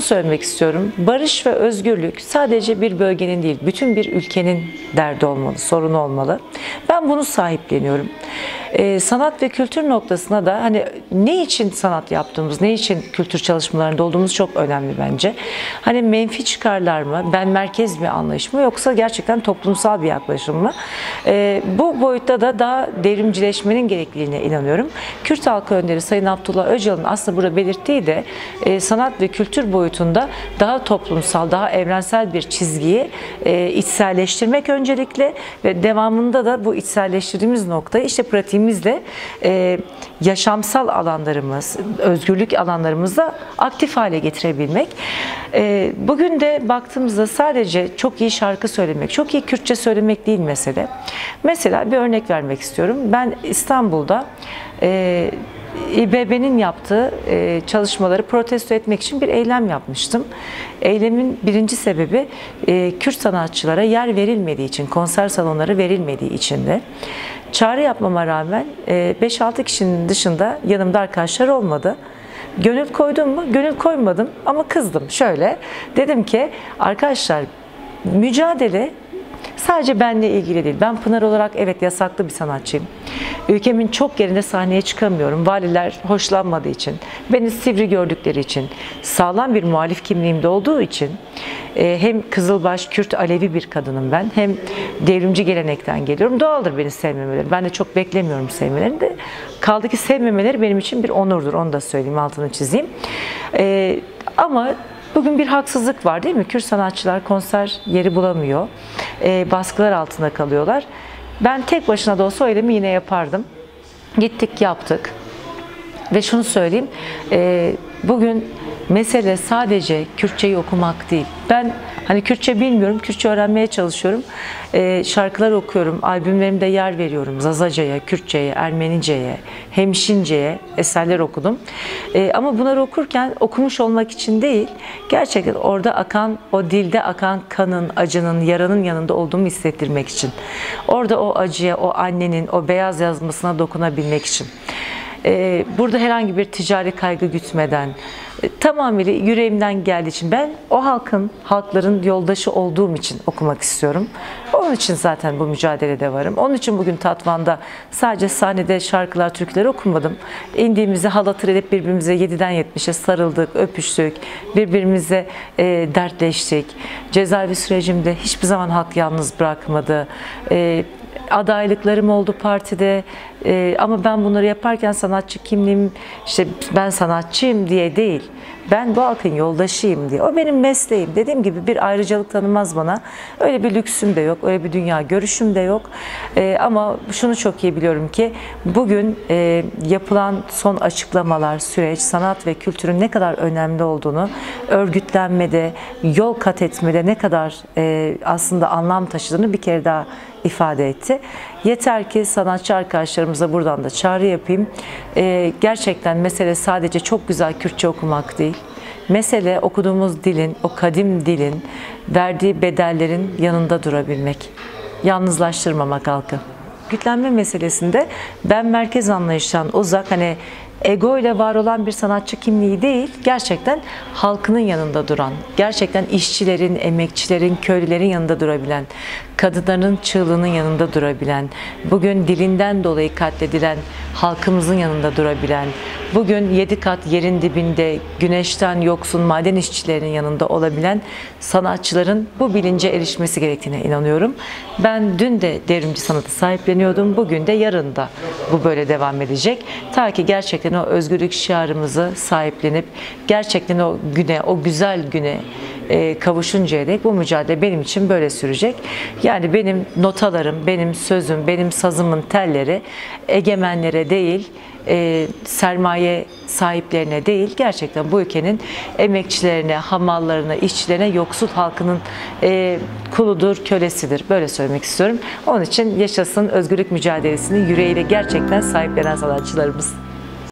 Söylemek istiyorum. Barış ve özgürlük sadece bir bölgenin değil, bütün bir ülkenin derdi olmalı, sorunu olmalı. Ben bunu sahipleniyorum. Sanat ve kültür noktasına da hani ne için sanat yaptığımız, ne için kültür çalışmalarında olduğumuz çok önemli bence. Hani menfi çıkarlar mı, ben merkez bir anlayış mı yoksa gerçekten toplumsal bir yaklaşım mı? Bu boyutta da daha devrimcileşmenin gerekliliğine inanıyorum. Kürt halkı önderi Sayın Abdullah Öcalan'ın aslında burada belirttiği de sanat ve kültür boyutunda daha toplumsal, daha evrensel bir çizgiyi içselleştirmek öncelikle ve devamında da bu içselleştirdiğimiz noktayı işte pratiğimizle yaşamsal alanlarımız, özgürlük alanlarımızda aktif hale getirebilmek. Bugün de baktığımızda sadece çok iyi şarkı söylemek, çok iyi Kürtçe söylemek değil mesele. Mesela bir örnek vermek istiyorum. Ben İstanbul'da İBB'nin yaptığı çalışmaları protesto etmek için bir eylem yapmıştım. Eylemin birinci sebebi Kürt sanatçılara yer verilmediği için, konser salonları verilmediği için de. Çağrı yapmama rağmen 5-6 kişinin dışında yanımda arkadaşlar olmadı. Gönül koydum mu? Gönül koymadım ama kızdım. Şöyle dedim ki arkadaşlar mücadele sadece benimle ilgili değil. Ben Pınar olarak evet yasaklı bir sanatçıyım. Ülkemin çok yerinde sahneye çıkamıyorum. Valiler hoşlanmadığı için, beni sivri gördükleri için, sağlam bir muhalif kimliğimde olduğu için hem Kızılbaş, Kürt, Alevi bir kadınım ben. Hem devrimci gelenekten geliyorum. Doğaldır beni sevmemeleri. Ben de çok beklemiyorum sevmelerini de. Kaldı ki sevmemeleri benim için bir onurdur. Onu da söyleyeyim, altını çizeyim. Ama bugün bir haksızlık var değil mi? Kürt sanatçılar konser yeri bulamıyor. Baskılar altında kalıyorlar. Ben tek başına da olsa o eylemi yine yapardım. Gittik yaptık. Ve şunu söyleyeyim. Bugün mesele sadece Kürtçeyi okumak değil. Ben hani Kürtçe bilmiyorum, Kürtçe öğrenmeye çalışıyorum. Şarkılar okuyorum, albümlerimde yer veriyorum. Zazaca'ya, Kürtçe'ye, Ermenice'ye, Hemşince'ye eserler okudum. Ama bunları okurken okumuş olmak için değil, gerçekten orada akan, o dilde akan kanın, acının, yaranın yanında olduğumu hissettirmek için. Orada o acıya, o annenin, o beyaz yazmasına dokunabilmek için. Burada herhangi bir ticari kaygı gütmeden, tamamıyla yüreğimden geldiği için ben o halkların yoldaşı olduğum için okumak istiyorum. Onun için zaten bu mücadelede varım. Onun için bugün Tatvan'da sadece sahnede şarkılar, türküleri okumadım. İndiğimizde halatır edip birbirimize 7'den 70'e sarıldık, öpüştük, birbirimize dertleştik. Cezaevi sürecimde hiçbir zaman halk yalnız bırakmadı. Adaylıklarım oldu partide ama ben bunları yaparken sanatçı kimliğim, işte ben sanatçıyım diye değil, ben bu halkın yoldaşıyım diye. O benim mesleğim. Dediğim gibi bir ayrıcalık tanımaz bana. Öyle bir lüksüm de yok, öyle bir dünya görüşüm de yok. Ama şunu çok iyi biliyorum ki bugün yapılan son açıklamalar, süreç, sanat ve kültürün ne kadar önemli olduğunu, örgütlenmede, yol kat etmede ne kadar aslında anlam taşıdığını bir kere daha ifade etti. Yeter ki sanatçı arkadaşlarımıza buradan da çağrı yapayım. Gerçekten mesele sadece çok güzel Kürtçe okumak değil. Mesele okuduğumuz dilin, o kadim dilin verdiği bedellerin yanında durabilmek. Yalnızlaştırmamak halkı. Örgütlenme meselesinde ben merkez anlayıştan uzak, hani ego ile var olan bir sanatçı kimliği değil, gerçekten halkının yanında duran, gerçekten işçilerin, emekçilerin, köylülerin yanında durabilen, kadınların çığlığının yanında durabilen, bugün dilinden dolayı katledilen halkımızın yanında durabilen, bugün 7 kat yerin dibinde güneşten yoksun maden işçilerinin yanında olabilen sanatçıların bu bilince erişmesi gerektiğine inanıyorum. Ben dün de devrimci sanatı sahipleniyordum, bugün de yarın da bu böyle devam edecek. Ta ki gerçekten o özgürlük şiarımızı sahiplenip gerçekten o güne, o güzel güne kavuşuncaya dek bu mücadele benim için böyle sürecek. Yani benim notalarım, benim sözüm, benim sazımın telleri egemenlere değil, sermaye sahiplerine değil, gerçekten bu ülkenin emekçilerine, hamallarına, işçilerine, yoksul halkının kuludur, kölesidir. Böyle söylemek istiyorum. Onun için yaşasın özgürlük mücadelesini yüreğiyle gerçekten sahiplenen sanatçılarımız.